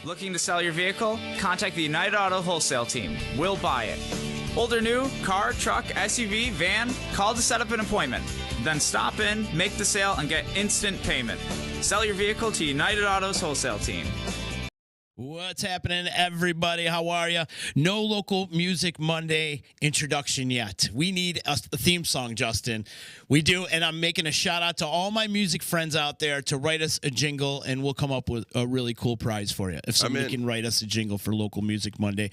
Looking to sell your vehicle? Contact the United Auto Wholesale Team. We'll buy it. Old or new, car, truck, SUV, van, call to set up an appointment. Then stop in, make the sale, and get instant payment. Sell your vehicle to United Auto's Wholesale Team. What's happening, everybody? How are you? No local music Monday introduction yet. We need a theme song, Justin. We do, and I'm making a shout out to all my music friends out there to write us a jingle, and we'll come up with a really cool prize for you if somebody can write us a jingle for Local Music Monday.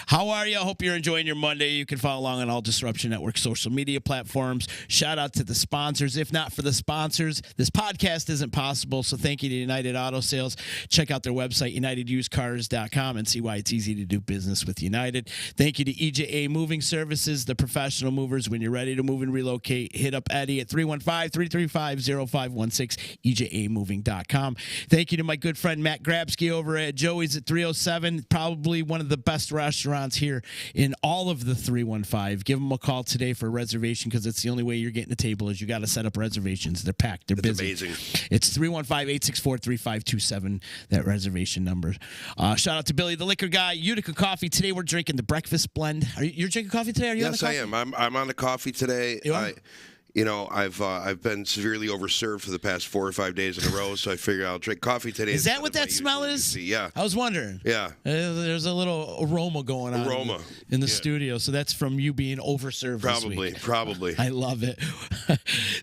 How are you? I hope you're enjoying your Monday. You can follow along on all Disruption Network social media platforms. Shout out to the sponsors. If not for the sponsors, this podcast isn't possible, so thank you to United Auto Sales. Check out their website, UnitedUsedCars.com, and see why it's easy to do business with United. Thank you to EJA Moving Services, the professional movers. When you're ready to move and relocate, hit up Eddie at 315-335-0516, EJAMoving.com. Thank you to my good friend Matt Grabsky over at Joey's at 307, probably one of the best restaurants here in all of the 315. Give them a call today for a reservation, because it's the only way you're getting a table is you got to set up reservations. They're packed. They're busy. Amazing. It's 315-864-3527, that reservation number. Shout out to Billy, the liquor guy, Utica Coffee. Today we're drinking the breakfast blend. You're drinking coffee today? Are you on the coffee? Yes, I am. I'm on the coffee today. You are? I've been severely overserved for the past 4 or 5 days in a row, so I figured I'll drink coffee today. Is that what that smell is? Yeah. I was wondering. Yeah. There's a little aroma going on in the studio, so that's from you being overserved this week. Probably. I love it.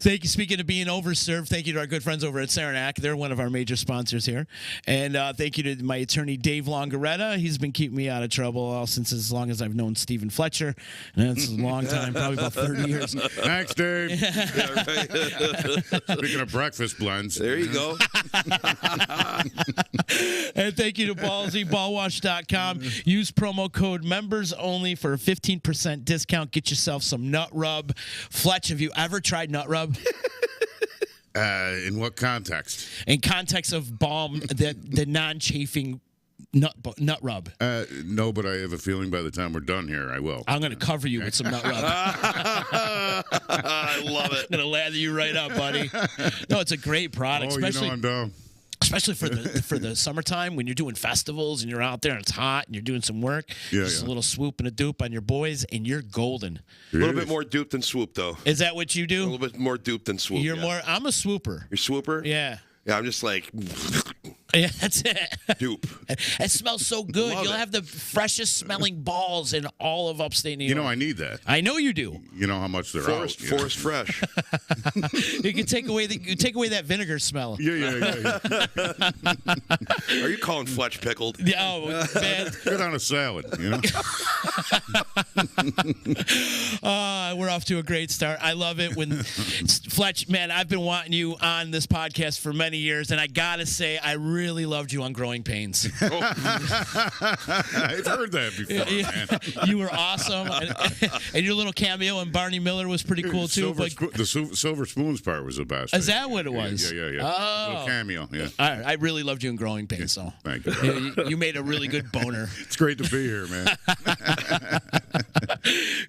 Thank you. Speaking of being overserved, thank you to our good friends over at Saranac. They're one of our major sponsors here. And thank you to my attorney, Dave Longaretta. He's been keeping me out of trouble since as long as I've known Stephen Fletcher. And that's a long time, probably about 30 years. Thanks, Dave. Yeah, right. Speaking of breakfast blends. There you go. And thank you to Ballsy, ballwash.com. Use promo code members only for a 15% discount. Get yourself some nut rub. Fletch, have you ever tried nut rub? In what context? In context of balm, the non-chafing nut rub. No, but I have a feeling by the time we're done here, I will. I'm going to cover you with some nut rub. I love it. I'm going to lather you right up, buddy. No, it's a great product. Especially, I'm down. Especially for the summertime when you're doing festivals and you're out there and it's hot and you're doing some work. Just a little swoop and a dupe on your boys and you're golden. A little bit more dupe than swoop, though. Is that what you do? A little bit more dupe than swoop. You're more. I'm a swooper. You're swooper? Yeah. Yeah, I'm just like. Yeah, that's it. Dupe. It smells so good. You'll have the freshest smelling balls in all of upstate New York. You know, I need that. I know you do. You know how much they're Forest fresh. You can take away that vinegar smell. Yeah. Are you calling Fletch pickled? Yeah, oh, man. Good on a salad, you know? We're off to a great start. I love it when Fletch, man, I've been wanting you on this podcast for many years, and I gotta say, I really loved you on Growing Pains. I've heard that before, man. You were awesome, and your little cameo in Barney Miller was pretty cool too. The Silver Spoons part was the best. Is that what it was? Yeah. Oh, Little cameo. Yeah. All right, I really loved you in Growing Pains, so thank you. You made a really good boner. It's great to be here, man.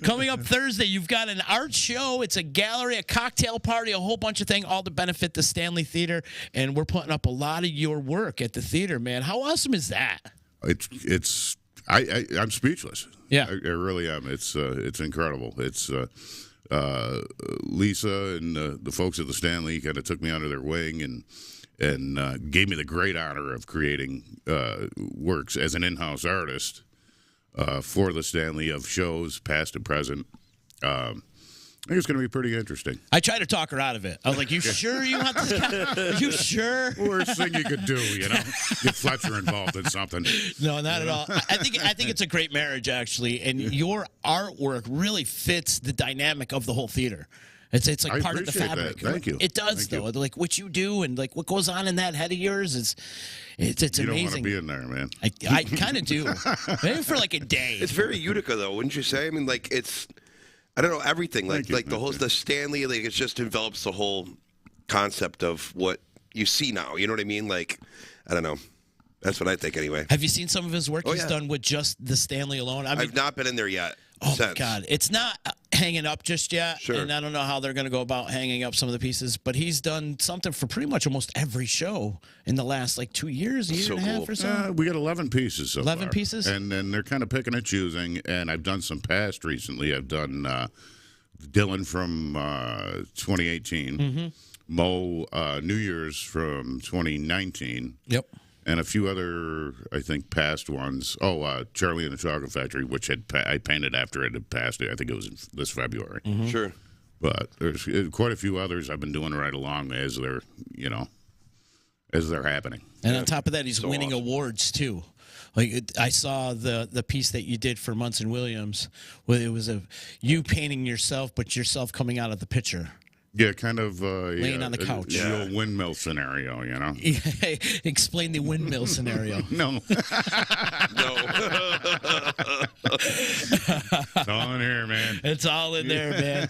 Coming up Thursday, you've got an art show. It's a gallery, a cocktail party, a whole bunch of things, all to benefit the Stanley Theater. And we're putting up a lot of your work at the theater, man. How awesome is that? I'm speechless. Yeah, I really am. It's incredible. It's Lisa and the folks at the Stanley kind of took me under their wing and gave me the great honor of creating works as an in-house artist for the Stanley of shows past and present. I think it's going to be pretty interesting. I tried to talk her out of it. I was like, you sure you want this guy? Are you sure? Worst thing you could do, you know? Get Fletcher involved in something. No, not at all. I think it's a great marriage, actually, and your artwork really fits the dynamic of the whole theater. It's like part of the fabric. That. Thank you. It does, though. Like what you do and like what goes on in that head of yours it's amazing. You don't want to be in there, man. I kind of do. Maybe for like a day. It's very Utica, though, wouldn't you say? I mean, like it's. I don't know, everything. The Stanley, like, it just envelops the whole concept of what you see now. You know what I mean? Like, I don't know. That's what I think anyway. Have you seen some of his work he's done with just the Stanley alone? I've not been in there yet. Oh, my God. It's not. hanging up just yet. Sure. And I don't know how they're going to go about hanging up some of the pieces, but he's done something for pretty much almost every show in the last 2 years, year So and a half cool. or so. We got 11 pieces so 11 far. pieces? And then they're kind of picking and choosing, and I've done some past recently. I've done Dylan from 2018, Mo New Year's from 2019. Yep. And a few other, I think, past ones. Oh, Charlie and the Chocolate Factory, which I painted after it had passed. I think it was this February. Sure. But there's quite a few others I've been doing right along as they're, as they're happening. And on top of that, he's So winning awesome. awards too. I saw the piece that you did for Munson Williams, where it was you painting yourself, but yourself coming out of the picture. Yeah, kind of Laying on the couch. The old windmill scenario, Explain the windmill scenario. No. No. It's all in here, man. It's all in there, man.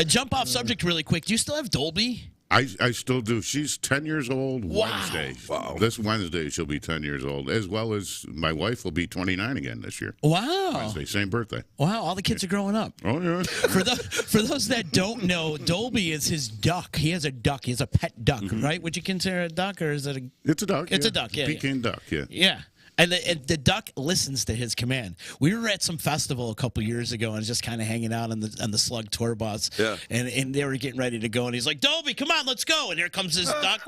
Jump off subject really quick. Do you still have Dolby? I still do. She's 10 years old Wednesday. Wow. This Wednesday she'll be 10 years old, as well as my wife will be 29 again this year. Wow. Wednesday, same birthday. Wow, all the kids are growing up. Oh, yeah. For those that don't know, Dolby is his duck. He has a duck. He has a pet duck, right? Would you consider it a duck, or is it a... It's a duck. It's a duck, yeah. Peking duck, yeah. Yeah. And the duck listens to his command. We were at some festival a couple years ago and just kind of hanging out on the Slug tour bus. Yeah. And they were getting ready to go. And he's like, Dolby, come on, let's go. And here comes this duck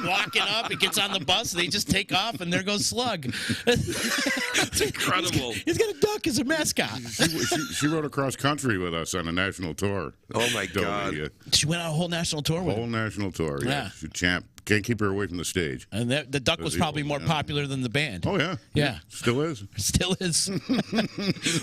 walking up. He gets on the bus. And they just take off. And there goes Slug. It's incredible. He's got a duck as a mascot. She rode across country with us on a national tour. Oh, my Dolby, God. yeah. She went on a whole national tour with Whole him. national tour, yeah. Yeah. She's a champ. Can't keep her away from the stage. And the duck was probably more popular than the band. Oh, yeah. Yeah. Still is. Still is.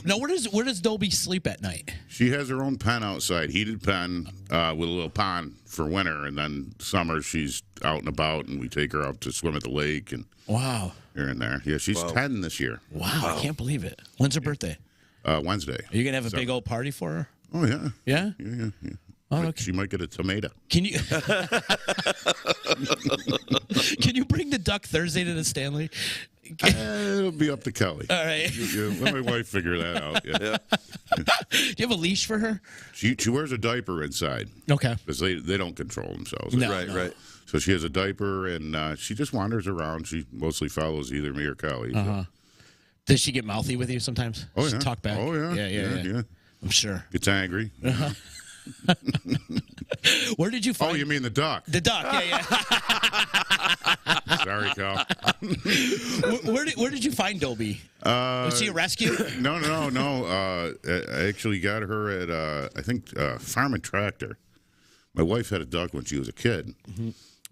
Now, where does Dolby sleep at night? She has her own pen outside, heated pen with a little pond for winter, and then summer she's out and about, and we take her out to swim at the lake and Wow. here and there. Yeah, she's 10 this year. Wow. I can't believe it. When's her birthday? Wednesday. Are you going to have a big old party for her? Oh, yeah. Yeah? Yeah. Oh, Like, okay. she might get a tomato. Can you can you bring the duck Thursday to the Stanley? It'll be up to Kelly. All right. Let my wife figure that out. Yeah. Do you have a leash for her? She wears a diaper inside Okay. because they don't control themselves. No. Right. So she has a diaper, and she just wanders around. She mostly follows either me or Kelly. So. Does she get mouthy with you sometimes? Oh, Does she yeah. talk back? Oh, yeah. Yeah. I'm sure. Gets angry. Where did you find Oh, you mean the duck? the duck? Yeah. Sorry, Cal. Where did you find Dolby? Was she a rescue? No. I actually got her at, I think, Farm and Tractor. My wife had a duck when she was a kid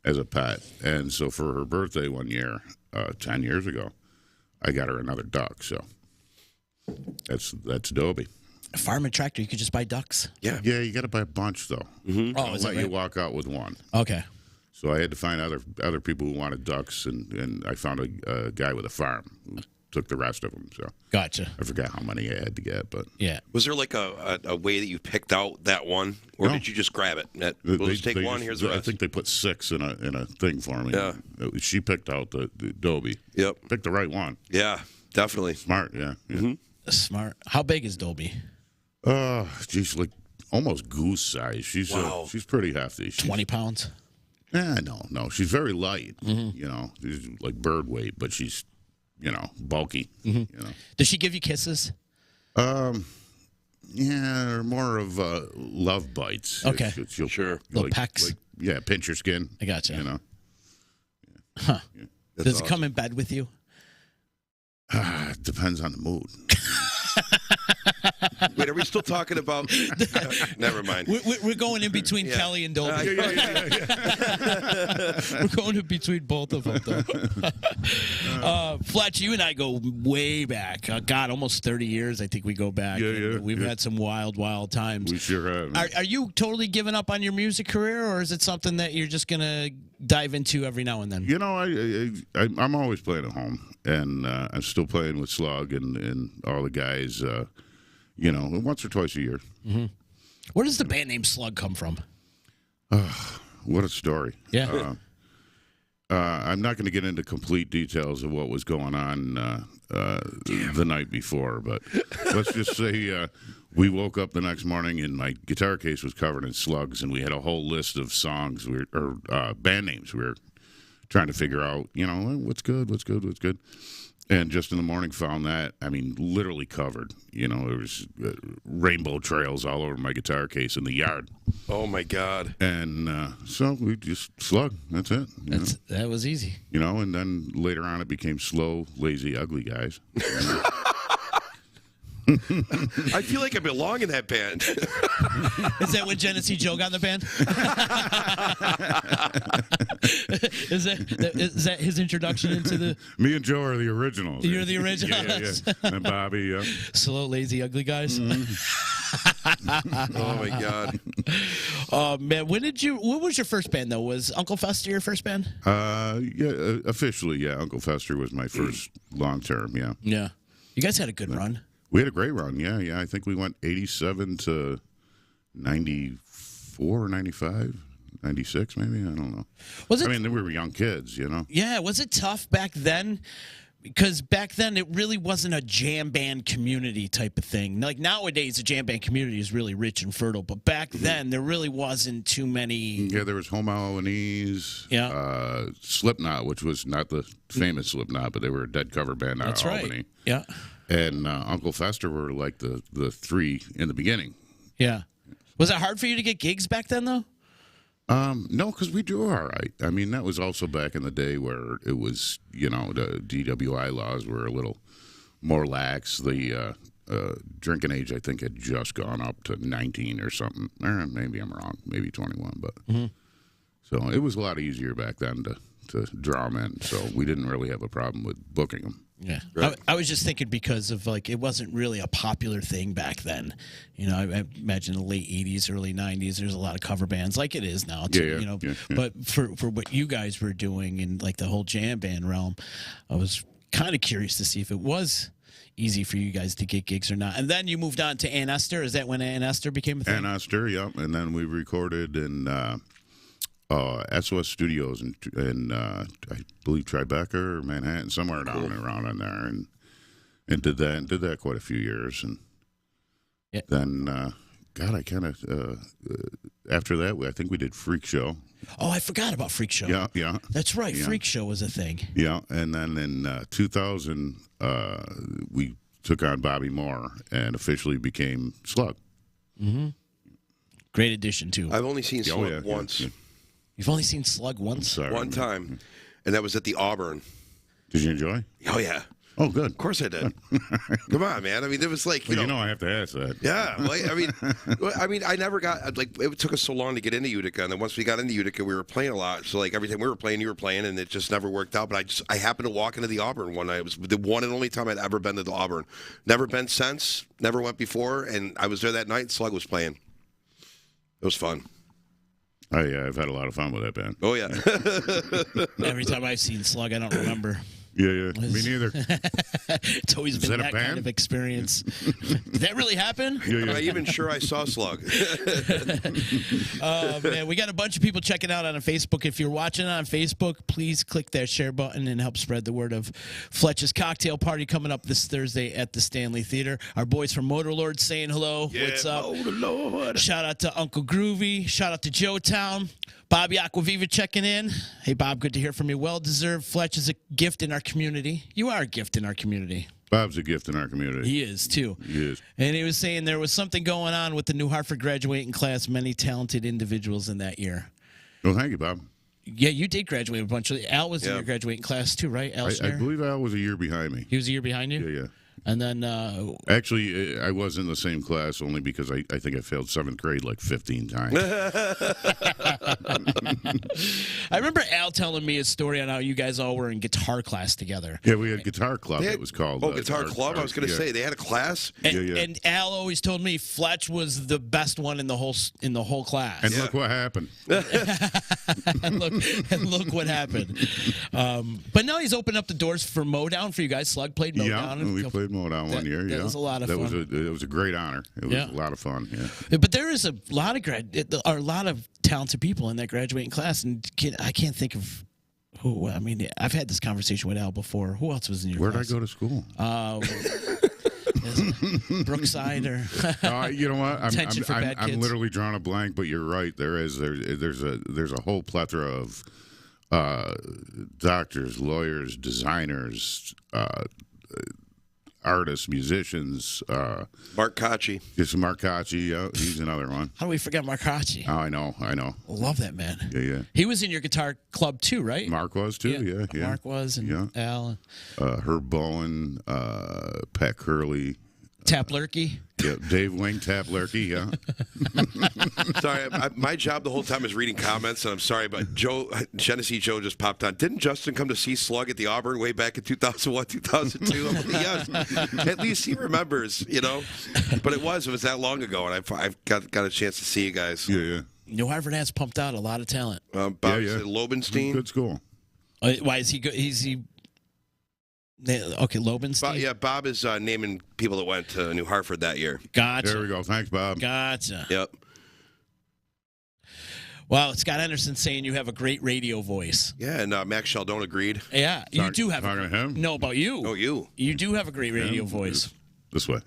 as a pet. And so for her birthday one year, 10 years ago, I got her another duck. So that's Dolby. Farm and Tractor. You could just buy ducks. Yeah. Yeah, you got to buy a bunch, though. Oh, is that Let you right? walk out with one. Okay. So I had to find other people who wanted ducks, and I found a guy with a farm who took the rest of them. So Gotcha. I forgot how many I had to get, but Yeah. Was there like a way that you picked out that one, or No. did you just grab it? We'll just take one. Here's the I rest. think they put 6 in a thing for me. Yeah. She picked out the Dolby. Yep. Picked the right one. Yeah. Definitely. Smart, yeah. Smart. How big is Dolby? She's like almost goose size. Wow. She's pretty hefty. She's, 20 pounds. No. She's very light. She's like bird weight, but she's bulky. Does she give you kisses? Yeah, or more of love bites. Okay. She'll Sure. Little pecks. Yeah, pinch your skin. I gotcha. That's Does it awesome. come in bed with you? Depends on the mood. Wait, are we still talking about? Never mind. We're going in between Yeah. Kelly and Dolby. We're going in between both of them, though. Fletch, you and I go way back. God, almost 30 years, I think we go back. Yeah. We've had some wild times. We sure have. Are you totally giving up on your music career, or is it something that you're just going to dive into every now and then? I'm always playing at home, and I'm still playing with Slug and all the guys. Once or twice a year. Where does the band name Slug come from? What a story. Yeah. I'm not going to get into complete details of what was going on the night before, but let's just say We woke up the next morning and my guitar case was covered in slugs, and we had a whole list of songs or band names we were trying to figure out, what's good. And just in the morning found that, literally covered. There was rainbow trails all over my guitar case in the yard. Oh, my God. And so we just slug. That's it. That was easy. And then later on it became slow, lazy, ugly guys. I feel like I belong in that band. Is that when Genesee Joe got in the band? Is that his introduction into the... Me and Joe are the originals. You're the originals. Yeah. And Bobby, yeah. Slow, lazy, ugly guys. Mm-hmm. Oh, my God. Oh, man. What was your first band, though? Was Uncle Fester your first band? Officially, yeah. Uncle Fester was my first long term, yeah. Yeah. You guys had a good run. We had a great run, yeah. I think we went 87 to 94, 95, 96 maybe. I don't know. Was it? We were young kids, Yeah. Was it tough back then? Because back then it really wasn't a jam band community type of thing. Like nowadays, the jam band community is really rich and fertile. But back then, there really wasn't too many. Yeah, there was Home Albanese, Slipknot, which was not the famous Slipknot, but they were a dead cover band out of Albany. Right. Yeah. And Uncle Fester were like the three in the beginning. Yeah. Was it hard for you to get gigs back then, though? No, because we do all right. That was also back in the day where it was, the DWI laws were a little more lax. The drinking age, I think, had just gone up to 19 or something. Maybe I'm wrong. Maybe 21. But So it was a lot easier back then to draw them in. So we didn't really have a problem with booking them. Yeah, right. I was just thinking because of it wasn't really a popular thing back then. I imagine the late '80s, early '90s. There's a lot of cover bands like it is now too. Yeah. But for what you guys were doing in the whole jam band realm, I was kind of curious to see if it was easy for you guys to get gigs or not. And then you moved on to Ann Esther. Is that when Ann Esther became a thing? Ann Esther, yeah. And then we recorded in SOS Studios in I believe Tribeca or Manhattan, somewhere down and around in there, and did that quite a few years, and then God, I kind of after that I think we did Freak Show. Oh, I forgot about Freak Show. Yeah, that's right. Yeah. Freak Show was a thing. Yeah, and then in 2000 we took on Bobby Moore and officially became Slug. Mm-hmm. Great addition too. I've only seen Slug once. Yeah. You've only seen Slug once? One time. And that was at the Auburn. Did you enjoy? Oh, yeah. Oh, good. Of course I did. Come on, man. There was you know I have to ask that. Yeah. I never got, it took us so long to get into Utica. And then once we got into Utica, we were playing a lot. So, every time we were playing, you were playing, and it just never worked out. But I happened to walk into the Auburn one night. It was the one and only time I'd ever been to the Auburn. Never been since. Never went before. And I was there that night, and Slug was playing. It was fun. I've had a lot of fun with that band. Oh, yeah. Every time I've seen Slug, I don't remember. Yeah. Me neither. It's always been that kind of experience. Did that really happen? Yeah. I'm not even sure I saw Slug. Man, we got a bunch of people checking out on Facebook. If you're watching on Facebook, please click that share button and help spread the word of Fletcher's cocktail party coming up this Thursday at the Stanley Theater. Our boys from Motorlord saying hello. Yeah, what's up? Motorlord. Shout out to Uncle Groovy. Shout out to Joe Town. Bobby Aquaviva checking in. Hey, Bob, good to hear from you. Well-deserved. Fletch is a gift in our community. You are a gift in our community. Bob's a gift in our community. He is, too. He is. And he was saying there was something going on with the New Hartford graduating class, many talented individuals in that year. Well, thank you, Bob. Yeah, you did graduate a bunch of... Al was in your graduating class, too, right? Al I believe Al was a year behind me. He was a year behind you? Yeah. And then... Actually, I was in the same class only because I think I failed 7th grade 15 times. I remember Al telling me a story on how you guys all were in guitar class together. Yeah, we had guitar club, it was called. Oh, guitar club? I was going to say, they had a class? And Al always told me Fletch was the best one in the whole class. And look what happened. and look what happened. But now he's opened up the doors for Modown for you guys. Slug played Modown. Yeah, we played Modown one year. That was a lot of fun. It was a great honor. It was a lot of fun. Yeah. But there is a lot of talented people in that graduating class, and I can't think of who. I mean, I've had this conversation with Al before. Who else was in your class? Where'd I go to school? Brookside or You know what? Attention for bad I'm kids. literally drawing a blank, but you're right. There's a whole plethora of doctors, lawyers, designers, artists, musicians. Mark Kochi. Just Mark Kochi. Yeah, he's another one. how do we forget Marcachi? Oh, I know. Love that man. Yeah. He was in your guitar club too, right? Mark was too. Yeah. Mark was, and Al, Herb Bowen, Pat Curley. Tap Lurkey. Yeah, Dave Wing, Tap Lurkey, yeah. Sorry, my job the whole time is reading comments, and I'm sorry, but Genesee Joe just popped on. Didn't Justin come to see Slug at the Auburn way back in 2001, 2002? Yes. At least he remembers, But it was that long ago, and I've got a chance to see you guys. Yeah. New Harvard has pumped out a lot of talent. Bob Lobenstein. Good school. Why is he good? Okay, Lobenstein. Bob is naming people that went to New Hartford that year. Gotcha. There we go. Thanks, Bob. Gotcha. Yep. Well, Scott Anderson saying you have a great radio voice. Yeah, and Max Sheldon agreed. Yeah, you do have. Talking to him? No, about you. Oh, you. You do have a great radio voice. This way.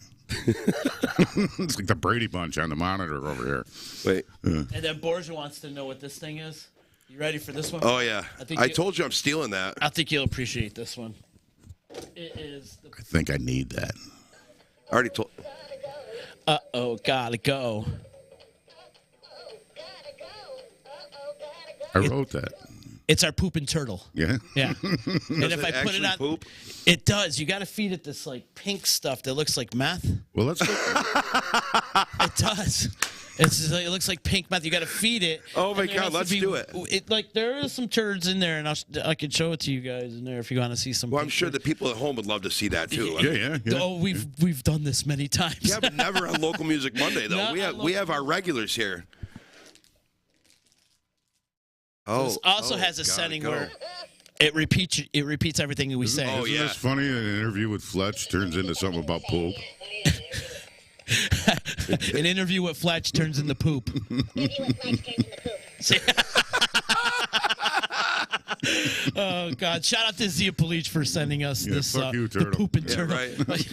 It's like the Brady Bunch on the monitor over here. Wait. And then Borgia wants to know what this thing is. You ready for this one? Oh, yeah. I told you I'm stealing that. I think you'll appreciate this one. It is. I think I need that. I already told. Gotta go. I wrote that. It's our pooping turtle. Yeah? Yeah. And if I put it on, poop? it does. You got to feed it this like pink stuff that looks like meth. Well, let's go. It does. It looks like pink meth. You got to feed it. Oh my And there God, has to let's be- do it. There is some turds in there, and I can show it to you guys in there if you want to see some. Well, I'm pink sure turds. the people at home would love to see that too. Yeah. Oh, we've done this many times. Yeah, but never on Local Music Monday though. Not We on have our regulars here. Oh, This also has a gotta setting go. where it repeats everything we say. Oh, Isn't yeah. this funny? An interview with Fletch turns into something about poop. An interview with Fletch turns into poop. Oh God! Shout out to Zia Police for sending us this fuck you, the turtle. pooping Yeah, turtle. right.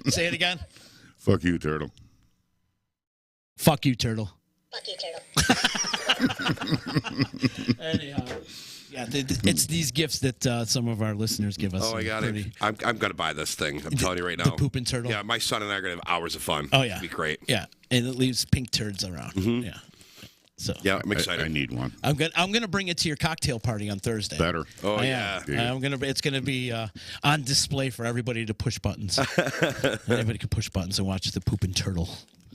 Say it again. Fuck you, Turtle. Fuck you, turtle. Fuck you, turtle. Anyhow, yeah, it's these gifts that some of our listeners give us. Oh my God, Pretty- I'm gonna buy this thing. I'm telling you right now. The pooping turtle. Yeah, my son and I are gonna have hours of fun. Oh yeah. It'll be great. Yeah, and it leaves pink turds around. Yeah. So Yeah, I'm excited. I need one. I'm gonna bring it to your cocktail party on Thursday. Better. Oh I yeah. am. It's gonna be on display for everybody to push buttons. Anybody can push buttons and watch the pooping turtle.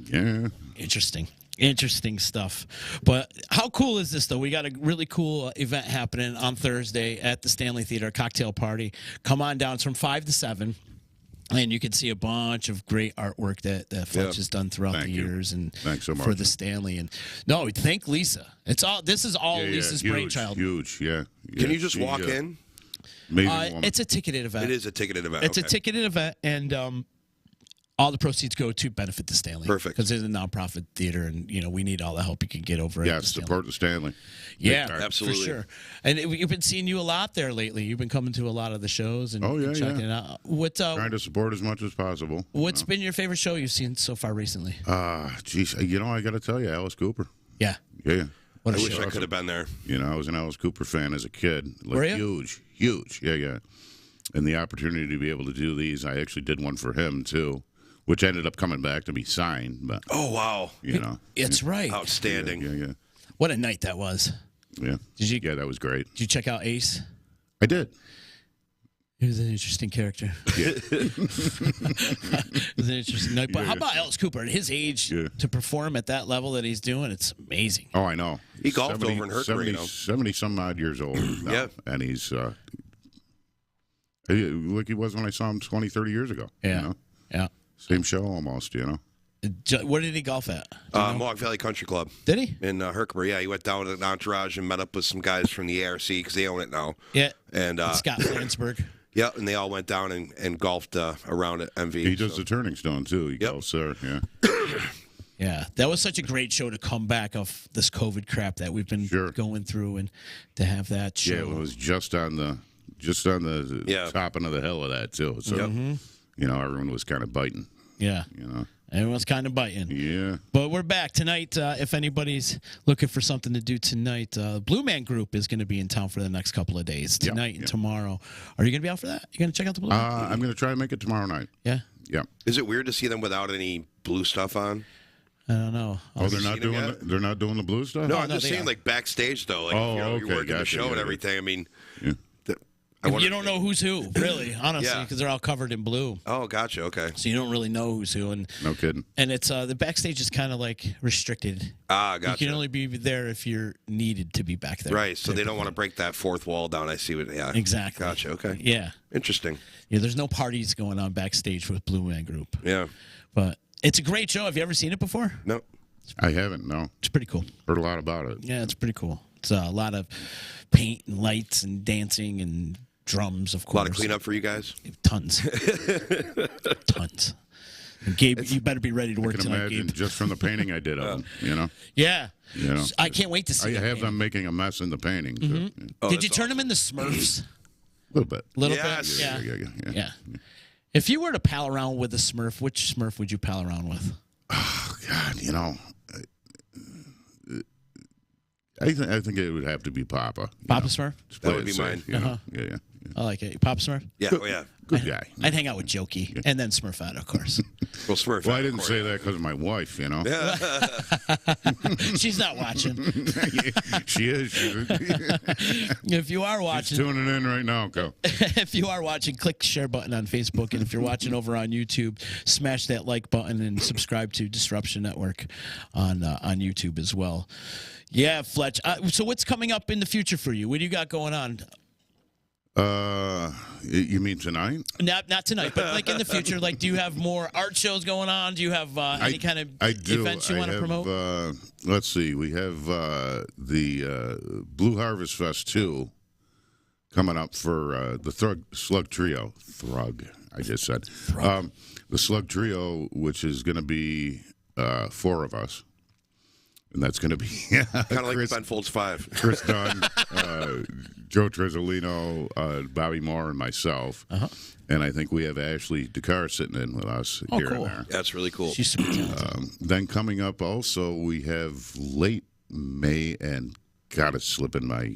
Yeah. Interesting stuff. But how cool is this, though? We got a really cool event happening on Thursday at the Stanley Theater, cocktail party. Come on down. It's from 5 to 7. And you can see a bunch of great artwork that Fletch has done throughout Thank the you. years, and Thanks so for much. the Stanley. And no, thank Lisa. This is all Lisa's huge, brainchild. Huge, yeah. Can you just walk in? Amazing woman. It's a ticketed event. It is a ticketed event. It's a okay. ticketed event, and all the proceeds go to benefit the Stanley. Perfect. Because it's a nonprofit theater, and we need all the help you can get over. at Yeah, the Stanley. support the Stanley. Yeah, Big time. Absolutely. for sure. And you've been seeing you a lot there lately. You've been coming to a lot of the shows and, Oh, yeah, and checking yeah. it out. Trying to support as much as possible. What's been your favorite show you've seen so far recently? Geez, I got to tell you, Alice Cooper. Yeah. Yeah. What I a wish show. I could have been there. I was an Alice Cooper fan as a kid. Like, Were you? Huge. Yeah. And the opportunity to be able to do these, I actually did one for him too, which ended up coming back to be signed. But Oh wow. It's right. Outstanding. Yeah. What a night that was. Yeah. Did you? Yeah, that was great. Did you check out Ace? I did. He was an interesting character. Yeah. It was an interesting night. But Yeah. how about Alice Cooper at his age to perform at that level that he's doing? It's amazing. Oh, I know. He golfed over in Hercules, 70 some odd years old now. Yeah. And he's like he was when I saw him 20, 30 years ago. Yeah. Yeah. Same show almost, Where did he golf at? Mohawk Valley Country Club Did he? in Herkimer. Yeah, he went down to the Entourage and met up with some guys from the ARC because they own it now. Yeah. And Scott Flansburgh. yeah, and they all went down and golfed around at MV. He does the Turning Stone, too. He golfs there, yeah. Yeah, that was such a great show to come back off this COVID crap that we've been going through, and to have that show. Yeah, it was just on the topping of the hill of that, too. So, everyone was kind of biting. Yeah. Everyone's kind of biting. Yeah. But we're back tonight. If anybody's looking for something to do tonight, Blue Man Group is going to be in town for the next couple of days, tonight and tomorrow. Are you going to be out for that? You going to check out the Blue Man? I'm going to try to make it tomorrow night. Yeah. Yeah. Is it weird to see them without any blue stuff on? I don't know. They're not doing the blue stuff? No, I'm just saying, like, backstage, though. Like, you're working the show and everything. I mean, you don't know who's who, really, honestly, because they're all covered in blue. Oh, gotcha. Okay. So you don't really know who's who. And no kidding. And it's the backstage is kind of like restricted. Ah, gotcha. You can only be there if you're needed to be back there. Right. So they don't want to break that fourth wall down. I see what. Yeah. Exactly. Gotcha. Okay. Yeah. Interesting. Yeah. There's no parties going on backstage with Blue Man Group. Yeah. But it's a great show. Have you ever seen it before? No. I haven't. No. It's pretty cool. Heard a lot about it. Yeah, it's pretty cool. It's a lot of paint and lights and dancing and drums, of course. A lot of cleanup for you guys? Tons. Tons. And Gabe, you better be ready to work I can tonight, imagine Gabe. just from the painting I did of them, Yeah. You know. I can't wait to see I it. have them making a mess in the painting. Mm-hmm. So, Did you turn them into Smurfs? A little bit. Yes. Bit? Yeah. If you were to pal around with a Smurf, which Smurf would you pal around with? Oh, God, I think it would have to be Papa. Papa Smurf? That would be mine. Yeah. I like it. Papa Smurf? Yeah. Oh, yeah. Good guy. I'd hang out with Jokey and then Smurfette, of course. Well, Smurf. Well, I didn't say that because of my wife, She's not watching. She is. If you are watching, She's tuning in right now, Go. If you are watching, click the share button on Facebook. And if you're watching over on YouTube, smash that like button and subscribe to Disruption Network on YouTube as well. Yeah, Fletch. So what's coming up in the future for you? What do you got going on? You mean tonight? Not tonight, but like in the future. Like, do you have more art shows going on? Do you have any kind of events you want to promote? Let's see. We have the Blue Harvest Fest 2 coming up for the Slug Trio. I just said. The Slug Trio, which is going to be 4 of us. And that's going to be kind of like Ben Folds 5. Chris Dunn, Joe Trezzolino, Bobby Moore, and myself. And I think we have Ashley Dakar sitting in with us here and there. That's really cool. She's super talented. Then coming up also, we have late May, and God, it's slipping my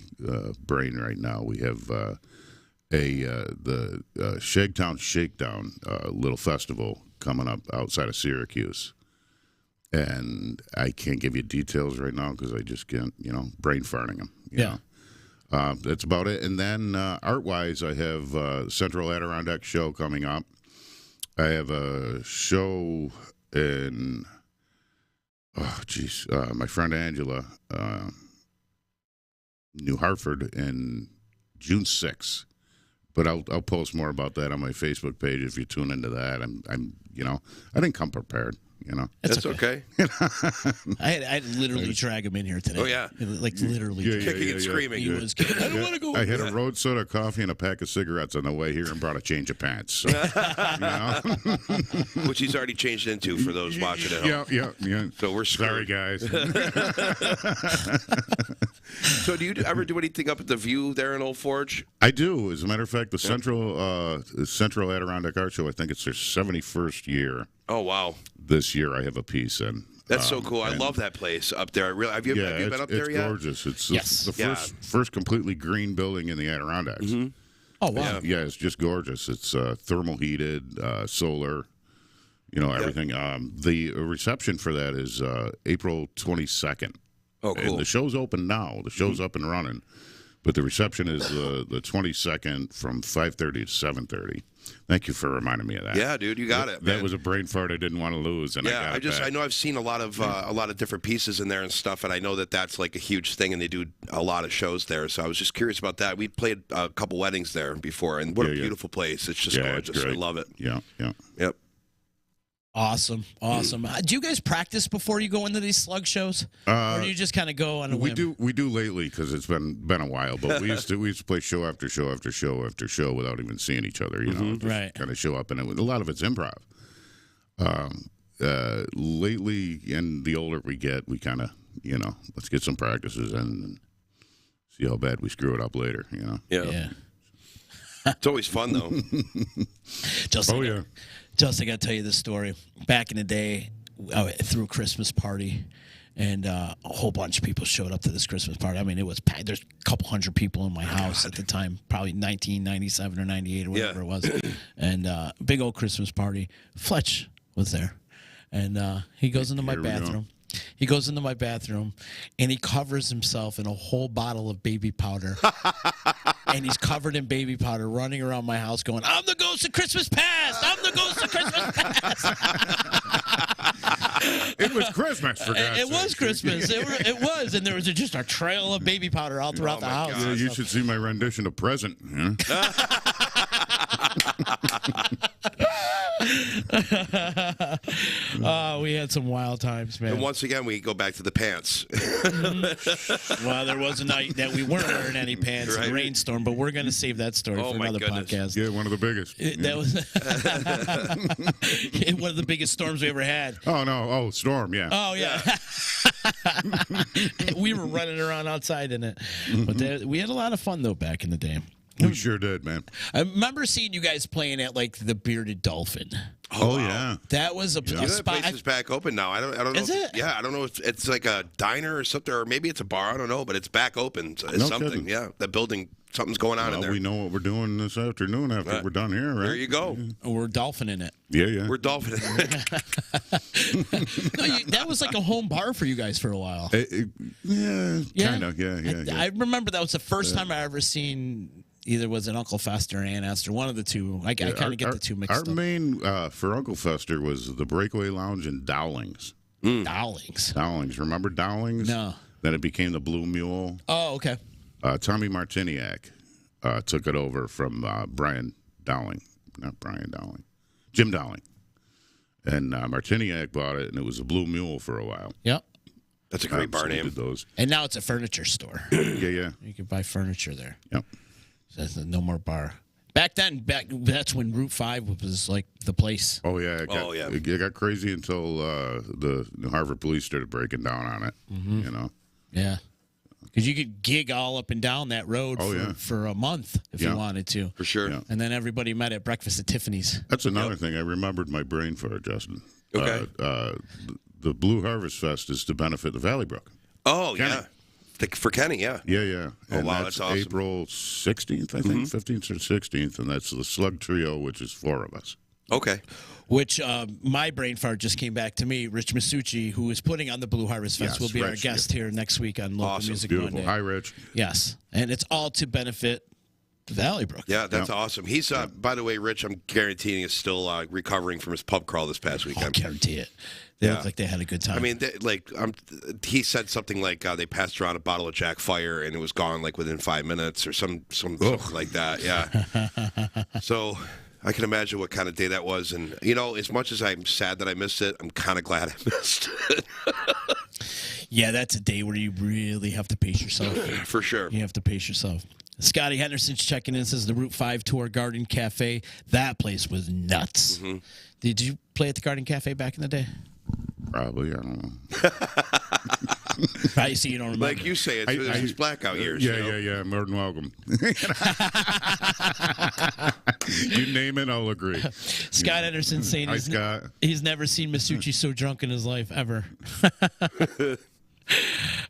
brain right now. We have the Shagtown Shakedown little festival coming up outside of Syracuse. And I can't give you details right now because I just can't, brain farting them. You know? That's about it. And then art-wise, I have Central Adirondack show coming up. I have a show in, my friend Angela, New Hartford, in June 6th. But I'll post more about that on my Facebook page if you tune into that. I'm I didn't come prepared. That's okay. I literally drag him in here today. Oh, yeah. Like literally. Kicking and screaming. He was I don't want to go. I had a road soda, coffee, and a pack of cigarettes on the way here and brought a change of pants. So, Which he's already changed into for those watching at home. Yeah. So we're sorry, screwed. guys. So do you ever do anything up at the View there in Old Forge? I do. As a matter of fact, the Central Adirondack Art Show, I think it's their 71st year. Oh, wow. This year I have a piece in. That's so cool. I love that place up there. Have you been up there yet? It's gorgeous. It's the first completely green building in the Adirondacks. Mm-hmm. Oh, wow. Yeah, it's just gorgeous. It's thermal heated, solar, everything. The reception for that is April 22nd. Oh, cool. And the show's open now. The show's up and running. But the reception is the 22nd from 5:30 to 7:30. Thank you for reminding me of that. Yeah, dude, you got it. That was a brain fart I didn't want to lose, and I know I've seen a lot of different pieces in there and stuff, and I know that's like a huge thing, and they do a lot of shows there. So I was just curious about that. We played a couple weddings there before, and what a beautiful place! It's just gorgeous. I love it. Yep. Awesome. Do you guys practice before you go into these slug shows, or do you just kind of go on a whim? We do lately because it's been a while. But we used to play show after show after show after show without even seeing each other. Right? Kind of show up, and a lot of it's improv. Lately, and the older we get, we kind of let's get some practices and see how bad we screw it up later. Yeah. It's always fun, though. Justin, yeah. Justin, I got to tell you this story. Back in the day, I threw a Christmas party, and a whole bunch of people showed up to this Christmas party. I mean, it was packed. There's a couple hundred people in my house at the time, probably 1997 or 98 or whatever it was. And big old Christmas party. Fletch was there. And he goes into my bathroom. He goes into my bathroom, and he covers himself in a whole bottle of baby powder. And he's covered in baby powder, running around my house going, "I'm the ghost of Christmas past! I'm the ghost of Christmas past!" It was Christmas, for God's It was sake. Christmas. It was. And there was just a trail of baby powder all throughout the house. Yeah, you should see my rendition of Present. Yeah? We had some wild times, man. And once again, we go back to the pants. Well, there was a night that we weren't wearing any pants in a rainstorm, but we're going to save that story for my another goodness. podcast. Yeah, one of the biggest. That was one of the biggest storms we ever had. Oh, no. Oh, storm, yeah. Oh, yeah. We were running around outside in it. But we had a lot of fun, though, back in the day. We sure did, man. I remember seeing you guys playing at, like, the Bearded Dolphin. Oh, yeah. That was a You know, that spot. place is back open now. I don't know. Is it? Yeah, I don't know if it's like a diner or something, or maybe it's a bar. I don't know, but it's back open. It's No something. kidding. Yeah, that building, something's going on in there. We know what we're doing this afternoon after we're done here, right? There you go. We're dolphining it. Yeah, yeah. We're dolphin. No, that was like a home bar for you guys for a while. Yeah, kind of. Yeah. I remember that was the first time I ever seen. Either was it Uncle Fester or Aunt Esther, one of the two. I kind of get the two mixed up. Our main for Uncle Fester was the Breakaway Lounge in Dowlings. Dowlings. Dowlings, remember Dowlings? No. Then it became the Blue Mule. Oh, okay. Tommy Martiniak took it over from Brian Dowling. Not Brian Dowling. Jim Dowling. And Martiniak bought it, and it was a Blue Mule for a while. Yep. That's a great bar So we name. did those. And now it's a furniture store. Yeah. You can buy furniture there. Yep. So that's no more bar. Back then, that's when Route 5 was like the place. Oh, yeah. It got crazy until the Harvard police started breaking down on it, you know. Yeah. Because you could gig all up and down that road for a month if you wanted to. For sure. Yeah. And then everybody met at breakfast at Tiffany's. That's another thing. I remembered my brain for it, Justin. Okay. The Blue Harvest Fest is to benefit the Valley Brook. Oh, Kenny. yeah. For Kenny, yeah. Yeah. Oh, And wow, that's that's awesome. April 16th, I think, 15th or 16th, and that's the Slug Trio, which is 4 of us. Okay. Which my brain fart just came back to me. Rich Masucci, who is putting on the Blue Harvest Fest, Yes, will be our Rich, guest here next week on Local Awesome. Music Beautiful. Monday. Hi, Rich. Yes, and it's all to benefit the Valley Brook. Yeah, that's awesome. He's, by the way, Rich, I'm guaranteeing is still recovering from his pub crawl this past I'll weekend. guarantee it. They look like they had a good time. I mean, he said something like they passed around a bottle of Jack Fire and it was gone like within 5 minutes or something like that. Yeah. So I can imagine what kind of day that was. And, you know, as much as I'm sad that I missed it, I'm kind of glad I missed it. yeah, that's a day where you really have to pace yourself. For sure. You have to pace yourself. Scotty Henderson's checking in, says the Route 5 Tour Garden Cafe. That place was nuts. Mm-hmm. Did you play at the Garden Cafe back in the day? Probably, I don't know. Probably, so you don't remember. Like you say, it's his blackout years. Yeah, you know? yeah. More than welcome. You name it, I'll agree. Scott Henderson saying Hi, Scott. he's never seen Masucci so drunk in his life, ever.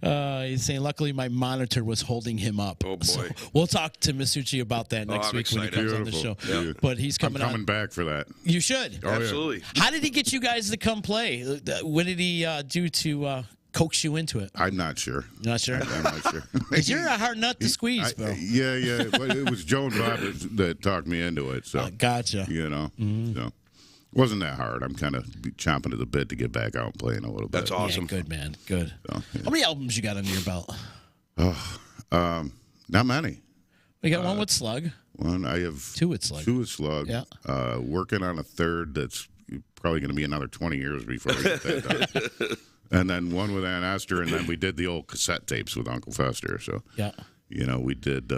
He's saying, luckily my monitor was holding him up. Oh, boy. So we'll talk to Masucci about that next I'm week when he excited. comes on the show. Beautiful. Yeah. But he's I'm coming coming on. back for that. You should. Oh, yeah. Absolutely. How did he get you guys to come play? What did he do to coax you into it? I'm not sure. Not sure? I'm not sure. 'Cause you're a hard nut to squeeze, bro. Yeah. But it was Joe and Bob that talked me into it. So Gotcha. you know, so it wasn't that hard. I'm kind of chomping at the bit to get back out and playing a little bit. That's awesome. Yeah, good, man. Good. So, yeah. How many albums you got under your belt? Not many. We got one with Slug. One, I have 2 with Slug. 2 with Slug. Yeah. Working on a third that's probably going to be another 20 years before we get that done. And then 1 with Aunt Esther, and then we did the old cassette tapes with Uncle Fester. So, Yeah. you know, we did,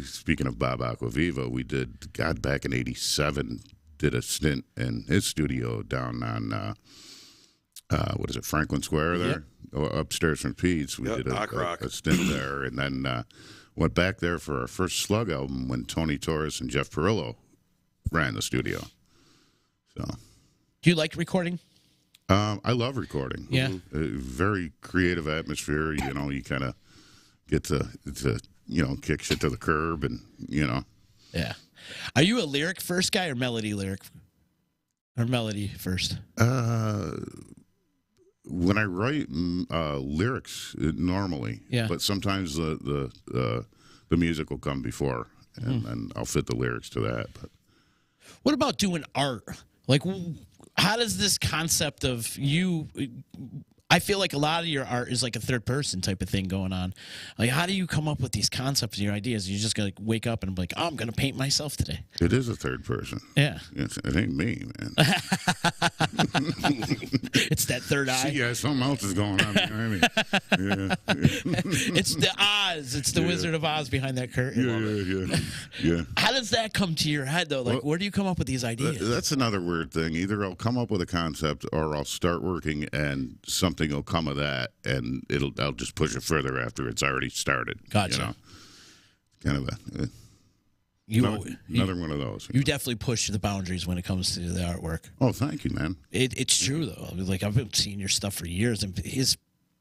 speaking of Bob Aquaviva, we did, back in 87, did a stint in his studio down on, what is it, Franklin Square there? Upstairs from Pete's. We did a stint there, and then went back there for our first Slug album when Tony Torres and Jeff Perillo ran the studio. So, Do you like recording? I love recording. Yeah. Very creative atmosphere. You know, you kind of get to kick shit to the curb, and Yeah. Are you a lyric first guy or melody first? When I write lyrics, normally, Yeah. but sometimes the music will come before, and then I'll fit the lyrics to that. But What about doing art? Like, how does this concept of you? I feel like a lot of your art is like a third person type of thing going on. Like, how do you come up with these concepts and your ideas? You just gonna wake up and be like, oh, I'm gonna paint myself today. it is a third person. Yeah. It ain't me, man. It's that third eye. Yeah, something else is going on behind me. Yeah. It's the Oz. It's the Wizard of Oz behind that curtain. Yeah. How does that come to your head though? Like, where do you come up with these ideas? That's another weird thing. Either I'll come up with a concept, or I'll start working, and something will come of that, and I'll just push it further after it's already started. Gotcha. Kind of another one of those. You definitely push the boundaries when it comes to the artwork. Oh, thank you, man. It's true though. I mean, like, I've been seeing your stuff for years, and his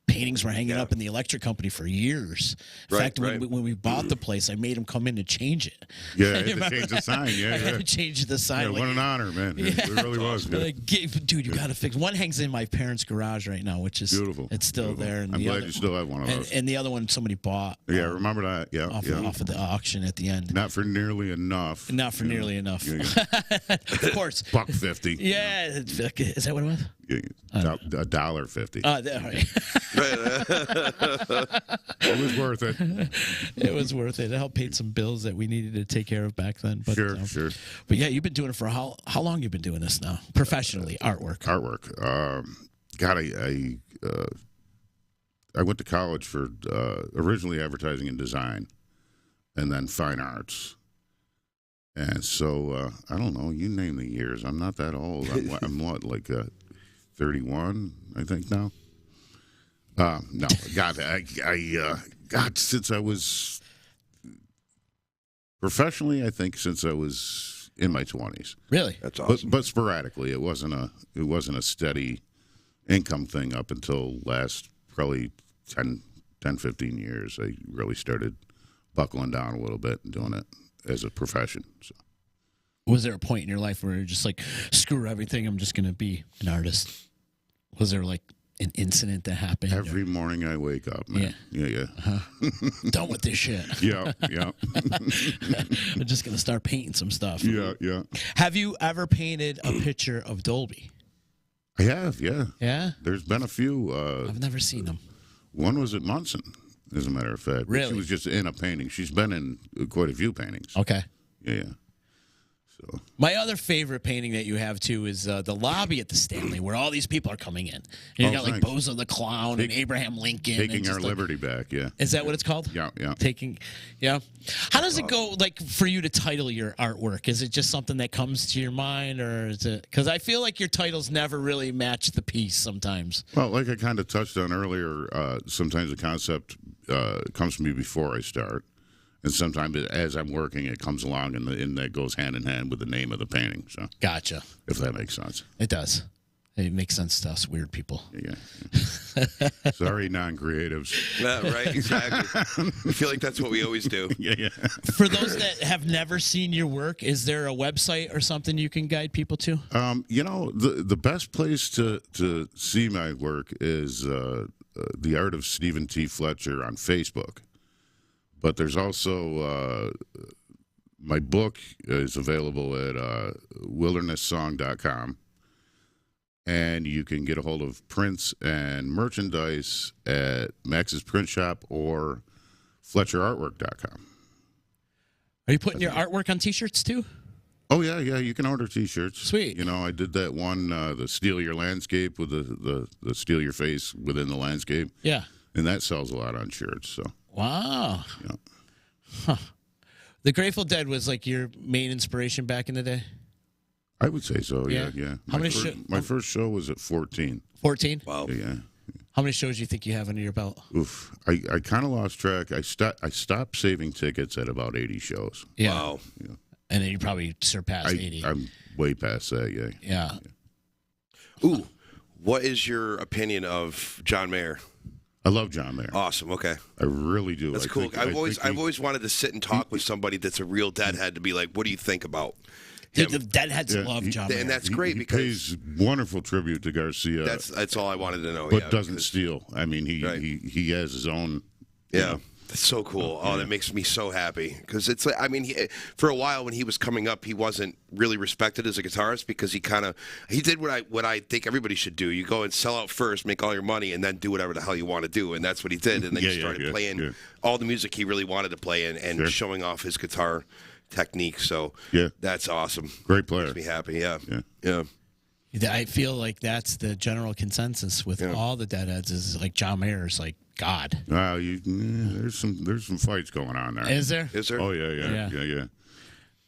paintings were hanging up in the electric company for years. In fact, when we bought the place, I made him come in to change it. Yeah, I had to change the sign. Yeah, I had to change the sign. Yeah, like, what an honor, man. It really was. Yeah. Like, dude, you got to fix. One hangs in my parents' garage right now, which is Beautiful. It's still Beautiful. there. And I'm glad you still have one of those. And the other one somebody bought. Yeah, remember that? Yeah, off of the auction at the end. Not for nearly enough. Not for nearly enough. Yeah. Of course. $1.50. Yeah, is that what it was? Yeah, $1.50. All right. It was worth it. It was worth it. It helped pay some bills that we needed to take care of back then. But, Sure. But yeah, you've been doing it for how long? You've been doing this now professionally? Artwork. God, I went to college for originally advertising and design, and then fine arts. And so I don't know. You name the years. I'm not that old. I'm what, like 31, I think now. No, God, God, since I was professionally, I think since I was in my 20s. Really? That's awesome. But sporadically, it wasn't a steady income thing up until last probably 10, 15 years. I really started buckling down a little bit and doing it as a profession. So. Was there a point in your life where you're just like, screw everything, I'm just going to be an artist? Was there like an incident that happened? Every morning I wake up, man. Yeah. Done with this shit. Yeah. I'm just going to start painting some stuff. Yeah. Have you ever painted a picture of Dolby? I have, yeah. Yeah? There's been a few. I've never seen them. One was at Munson, as a matter of fact. Really? She was just in a painting. She's been in quite a few paintings. Okay. Yeah. So. My other favorite painting that you have, too, is the lobby at the Stanley, where all these people are coming in. And you got, like, Bozo the Clown and Abraham Lincoln. Taking our liberty back, yeah. Is that what it's called? Yeah. Yeah. How does it go, like, for you to title your artwork? Is it just something that comes to your mind, or is it... Because I feel like your titles never really match the piece sometimes. Well, like I kind of touched on earlier, sometimes the concept comes to me before I start. And sometimes as I'm working, it comes along, and that goes hand in hand with the name of the painting. So, gotcha. If that makes sense. It does. It makes sense to us weird people. Yeah. Sorry, non-creatives. Right, exactly. I feel like that's what we always do. Yeah. For those that have never seen your work, is there a website or something you can guide people to? The best place to see my work is The Art of Stephen T. Fletcher on Facebook. But there's also my book is available at wildernesssong.com. And you can get a hold of prints and merchandise at Max's Print Shop or FletcherArtwork.com. Are you putting your artwork on T-shirts too? Oh, yeah. You can order T-shirts. Sweet. I did that one, the Steal Your Landscape with the Steal Your Face within the landscape. Yeah. And that sells a lot on shirts, so. Wow. Yeah. Huh. The Grateful Dead was like your main inspiration back in the day? I would say so, yeah. How many my first show was at 14. 14? Wow. Yeah. How many shows do you think you have under your belt? Oof. I kind of lost track. I stopped saving tickets at about 80 shows. Yeah. Wow. Yeah. And then you probably surpassed 80. I'm way past that, yeah. Yeah. Ooh, what is your opinion of John Mayer? I love John Mayer. Awesome. Okay, I really do. that's cool. I've always wanted to sit and talk with somebody that's a real Deadhead to be like, what do you think about him? Dude, the Deadheads love John Mayer. And that's great he because pays wonderful tribute to Garcia. that's all I wanted to know. But doesn't steal. I mean, he has his own. Yeah. That's so cool. Oh, that makes me so happy because it's like, I mean, for a while when he was coming up, he wasn't really respected as a guitarist because he did what I think everybody should do. You go and sell out first, make all your money, and then do whatever the hell you want to do, and that's what he did. And then he started playing all the music he really wanted to play and showing off his guitar technique. So that's awesome. Great player. Makes me happy. Yeah. I feel like that's the general consensus with all the Deadheads is like John Mayer's like God. Wow, there's some fights going on there. Is there? Oh yeah.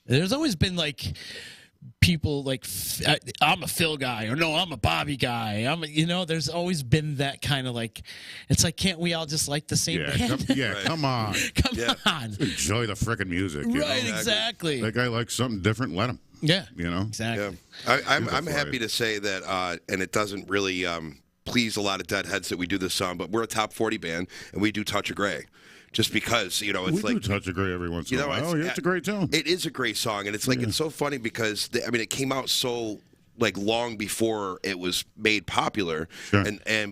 There's always been like people like I'm a Phil guy or no, I'm a Bobby guy. There's always been that kind of like. It's like, can't we all just like the same band? Come on, come on, enjoy the frickin' music. Right, exactly. That guy likes something different. Let him. Yeah, exactly. Yeah. I'm happy to say that, and it doesn't really please a lot of Deadheads that we do this song, but we're a top 40 band and we do Touch of Grey. Just because, it's we like... do Touch of Grey every once in a while. It's a great tune. It is a great song, and it's like, it's so funny because, it came out so, like, long before it was made popular. Sure.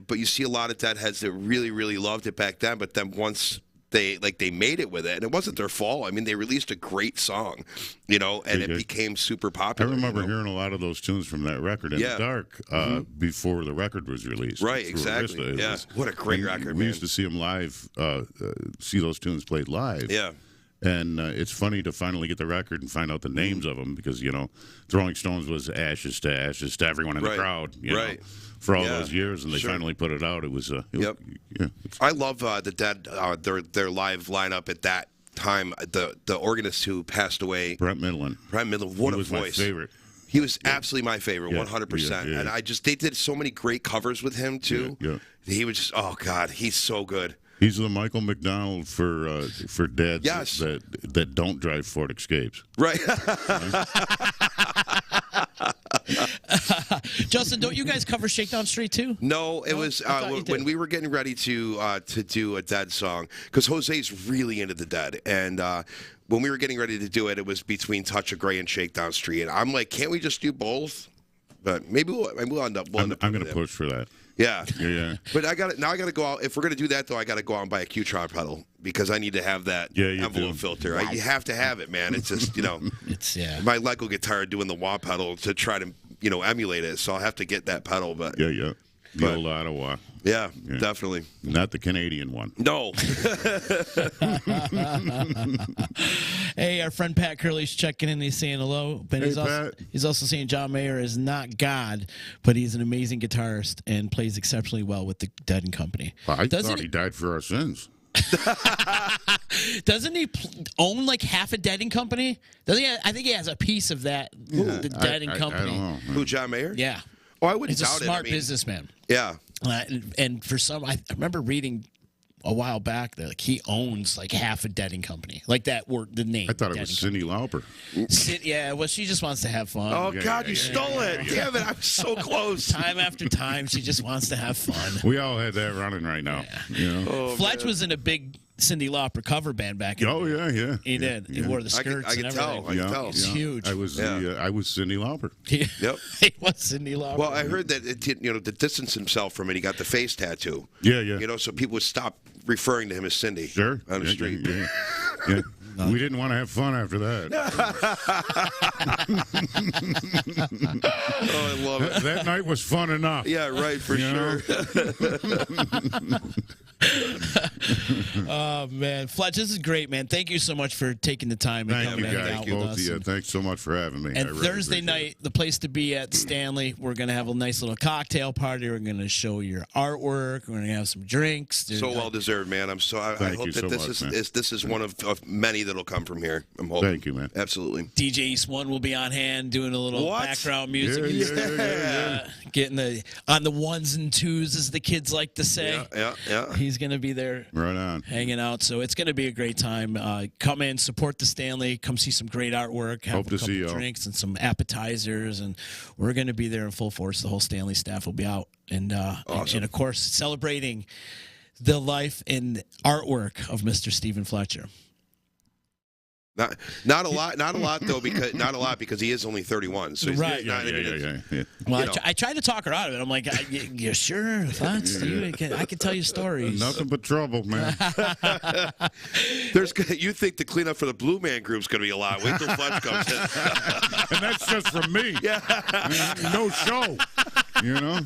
But you see a lot of Deadheads that really, really loved it back then, but then once they made it with it, and it wasn't their fault. I mean, they released a great song, and it became super popular. I remember hearing a lot of those tunes from that record in the dark before the record was released. Right, exactly. Arista. What a great record, We used to see them live, see those tunes played live. Yeah. And it's funny to finally get the record and find out the names of them because, the Rolling Stones was ashes to everyone in the crowd. For all those years, and they finally put it out. It was I love the Dead, their live lineup at that time. The organist who passed away, Brent Midland. What a voice! My favorite. He was absolutely my favorite, 100%. And they did so many great covers with him too. He was just, oh God, he's so good. He's the Michael McDonald for dads that don't drive Ford Escapes. Right. Justin, don't you guys cover Shakedown Street too? No, it was when we were getting ready to do a Dead song because Jose's really into the Dead, and when we were getting ready to do it, it was between Touch of Grey and Shakedown Street, and I'm like, can't we just do both? But maybe we'll end up. I'm going to push for that. Yeah. But I got to go out. If we're going to do that, though, I got to go out and buy a Q-Tron pedal because I need to have that envelope filter. You have to have it, man. It's just, it's my leg will get tired doing the wah pedal to try to, emulate it. So I'll have to get that pedal. But the old Ottawa. Yeah, definitely. Not the Canadian one. No. Hey, our friend Pat Curley's checking in. He's saying hello. But he's also saying John Mayer is not God, but he's an amazing guitarist and plays exceptionally well with the Dead and Company. Well, I thought he died for our sins. Doesn't he own like half a Dead and Company? Doesn't he? I think he has a piece of that. The Dead and Company. I don't know. Who, John Mayer? Yeah. Oh, I wouldn't doubt it. He's a smart it. businessman. Yeah. And for some, I remember reading a while back that like he owns like half a Dead and Company, like that word, the name. I thought it was Cyndi Lauper. Well, she just wants to have fun. Oh God, you stole it! Damn it, I was so close. Time after time, she just wants to have fun. We all had that running right now. Fletch was in a big Cyndi Lauper cover band back in the day. Yeah. He did. He wore the skirts I can and tell. everything. I can tell. It's huge. I was Cyndi Lauper. Yep. He was Cyndi Lauper. Well, I heard that to distance himself from it, he got the face tattoo. Yeah. So people would stop referring to him as Cindy. Sure. On the street. Yeah. We didn't want to have fun after that. Oh, I love it. That night was fun enough. Yeah, right, for sure. Oh, man. Fletch, this is great, man. Thank you so much for taking the time and coming and hang out with us. Thanks so much for having me. And Thursday night, the place to be at Stanley, we're going to have a nice little cocktail party. We're going to show your artwork. We're going to have some drinks. So well deserved, man. I hope that this is one of many that'll come from here. I'm hoping. Thank you, man. Absolutely. DJ East One will be on hand doing a little background music. Yeah. Getting on the ones and twos, as the kids like to say. Yeah. He's going to be there. Right on. hanging out. So it's going to be a great time. Come in, support the Stanley, come see some great artwork, have Hope a to couple see you. drinks and some appetizers, and we're going to be there in full force. The whole Stanley staff will be out, and and of course celebrating the life and artwork of Mr. Stephen Fletcher. Not a lot though, because he is only 31. So he's Right. not, Yeah. Well, I tried to talk her out of it. I'm like, you sure? Thoughts? I can tell you stories. Nothing but trouble, man. You think the cleanup for the Blue Man Group's going to be a lot? Wait till Fletch comes in. And that's just from me. Yeah. No show. You know?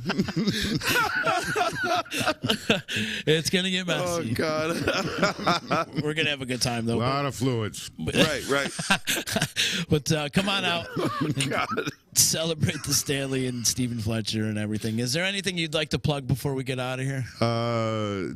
It's going to get Oh, messy. God. We're going to have a good time, A though. lot of fluids. Right. But come on out and God. celebrate the Stanley and Stephen Fletcher and everything. Is there anything you'd like to plug before we get out of here?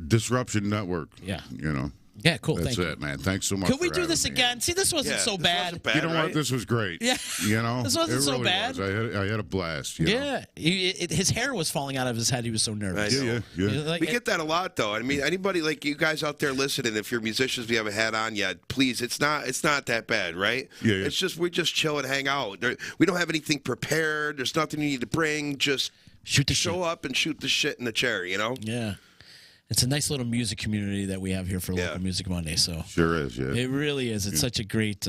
Disruption Network. Yeah. You know? Yeah, cool. That's Thank you. it, man. Thanks so much. Could we for do having this me. again? See, this wasn't so This bad. wasn't bad, You know right? what? This was great. Yeah. You know? This wasn't It so really bad. was. I had a blast. You know? Yeah. His hair was falling out of his head. He was so nervous. I know. Yeah. Like, We get that a lot, though. I mean, anybody like you guys out there listening, if you're musicians, we haven't had on yet, please, it's not that bad, right? Yeah. It's just we just chill and hang out. We don't have anything prepared. There's nothing you need to bring. Just shoot the show shit. up and shoot the shit in the chair. You know? Yeah. It's a nice little music community that we have here for Local Music Monday. So Sure is, yeah. it really is. It's such a great,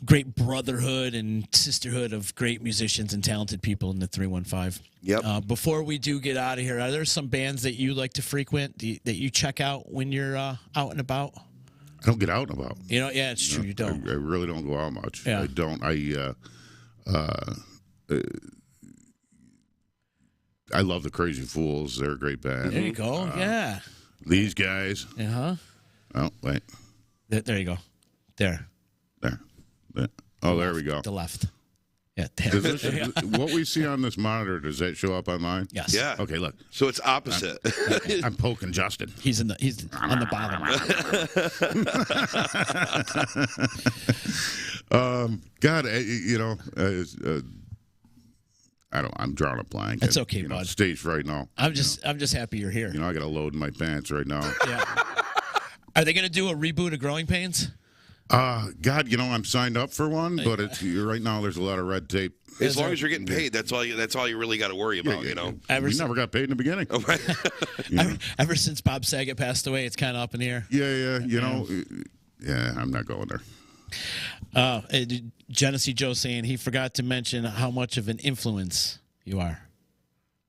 great brotherhood and sisterhood of great musicians and talented people in the 315. Yep. Before we do get out of here, are there some bands that you like to frequent that you check out when you're out and about? I don't get out and about. You know, yeah, it's true. You don't. I really don't go out much. Yeah. I don't. I love the Crazy Fools. They're a great band. There you go. Yeah. These guys. Uh-huh. Oh, wait. There you go. There. There. Oh, there we go. The left. Yeah. There. Does this, what we see on this monitor, does that show up on mine? Yes. Yeah. Okay, look. So it's opposite. I'm poking Justin. He's on the bottom. God, I'm drawing a blank. It's okay, bud. Stage right now. I'm just happy you're here. I got a load in my pants right now. Yeah. Are they going to do a reboot of Growing Pains? God, I'm signed up for one, but right now there's a lot of red tape. As long as you're getting paid, that's all you really got to worry about. You know. We never got paid in the beginning. Ever since Bob Saget passed away, it's kind of up in the air. Yeah. Yeah, I'm not going there. Genesee Joe saying he forgot to mention how much of an influence you are.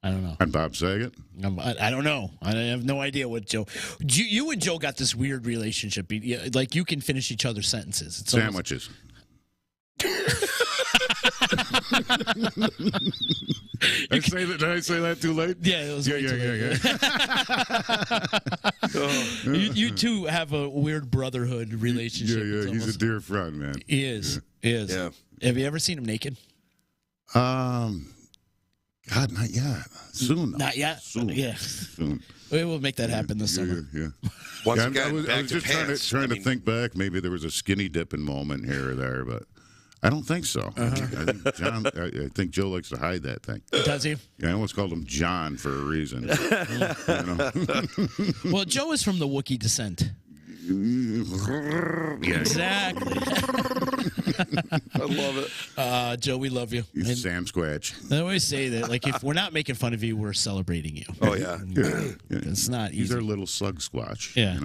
I don't know. On Bob Saget? I don't know. I have no idea what Joe. You and Joe got this weird relationship. Like you can finish each other's sentences. It's Sandwiches. Did I say that too late? Yeah, it was way too late. You two have a weird brotherhood relationship. Yeah, he's a dear friend, man. He is. Yeah. Have you ever seen him naked? God, not yet. Soon. Though. Not yet. Soon. Yeah. Soon. We'll make that happen this summer. Yeah. Once I again, was back to just pants. trying to think back. Maybe there was a skinny dipping moment here or there, but I don't think so. I think Joe likes to hide that thing. Does he? Yeah, I almost called him John for a reason. Well, Joe is from the Wookiee descent. Yeah. Exactly. I love it. Joe, we love you. He's And Sam Squatch. I always say that, like, if we're not making fun of you, we're celebrating you. Oh yeah. Yeah. It's not He's easy. our little slug squatch. Yeah.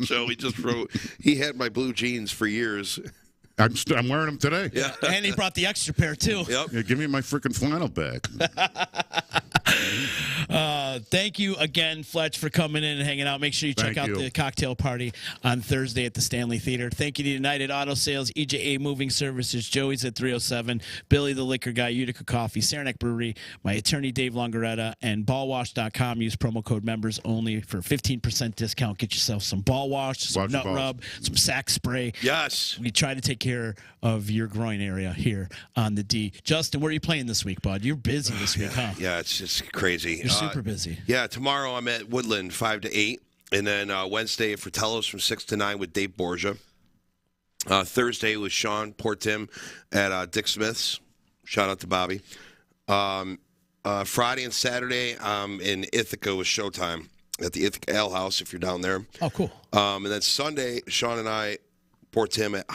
So he just wrote. He had my blue jeans for years. I'm wearing them today. Yeah. And he brought the extra pair, too. Yep. Yeah, give me my freaking flannel back. Thank you again, Fletch, for coming in and hanging out. Make sure you check out the cocktail party on Thursday at the Stanley Theater. Thank you to United Auto Sales, EJA Moving Services, Joey's at 307, Billy the Liquor Guy, Utica Coffee, Saranac Brewery, my attorney Dave Longaretta, and ballwash.com. Use promo code members only for 15% discount. Get yourself some ball wash, some Wash nut your balls. rub, some sack spray. Yes. We try to take care of your groin area here on the D. Justin, where are you playing this week, bud? You're busy this week, huh? Yeah, it's just crazy. You're super busy. Yeah, tomorrow I'm at Woodland 5 to 8, and then Wednesday at Fratello's from 6 to 9 with Dave Borgia. Thursday with Sean Portim at Dick Smith's. Shout out to Bobby. Friday and Saturday, in Ithaca with Showtime at the Ithaca Ale House if you're down there. Oh, cool. And then Sunday, Sean and I Port Tim at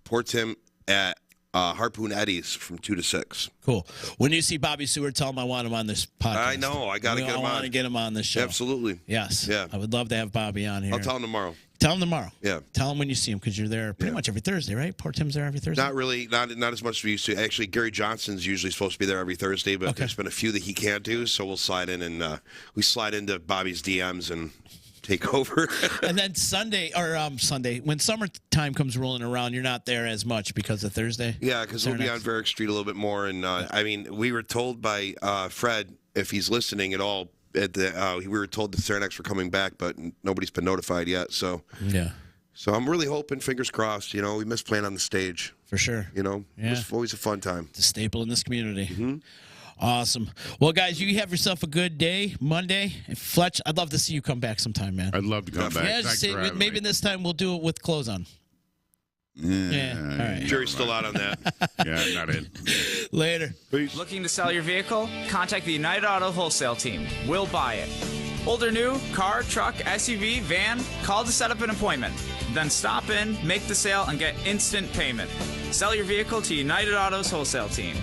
Port Tim at Harpoon Eddie's from 2 to 6. Cool. When you see Bobby Seward, tell him I want him on this podcast. I know. I got to get him on. I want to get him on this show. Absolutely. Yes. Yeah. I would love to have Bobby on here. I'll tell him tomorrow. Tell him tomorrow. Yeah. Tell him when you see him because you're there pretty much every Thursday, right? Port Tim's there every Thursday? Not really. Not as much as we used to. Actually, Gary Johnson's usually supposed to be there every Thursday, but there's been a few that he can't do, so we'll slide in and we slide into Bobby's DMs and take over. And then Sunday, when summertime comes rolling around, you're not there as much because of Thursday? Yeah, because we'll be on Varick Street a little bit more. And, I mean, we were told by Fred, if he's listening at all, we were told the Saranacs were coming back, but nobody's been notified yet. So I'm really hoping, fingers crossed, we miss playing on the stage. For sure. It's always a fun time. It's a staple in this community. Awesome. Well, guys, you have yourself a good day, Monday. And Fletch, I'd love to see you come back sometime, man. I'd love to come back. Yeah, maybe this time we'll do it with clothes on. Yeah. All right. Jury's still out on that. Yeah, not in. Later. Peace. Looking to sell your vehicle? Contact the United Auto Wholesale Team. We'll buy it. Old or new, car, truck, SUV, van, call to set up an appointment. Then stop in, make the sale, and get instant payment. Sell your vehicle to United Auto's Wholesale Team.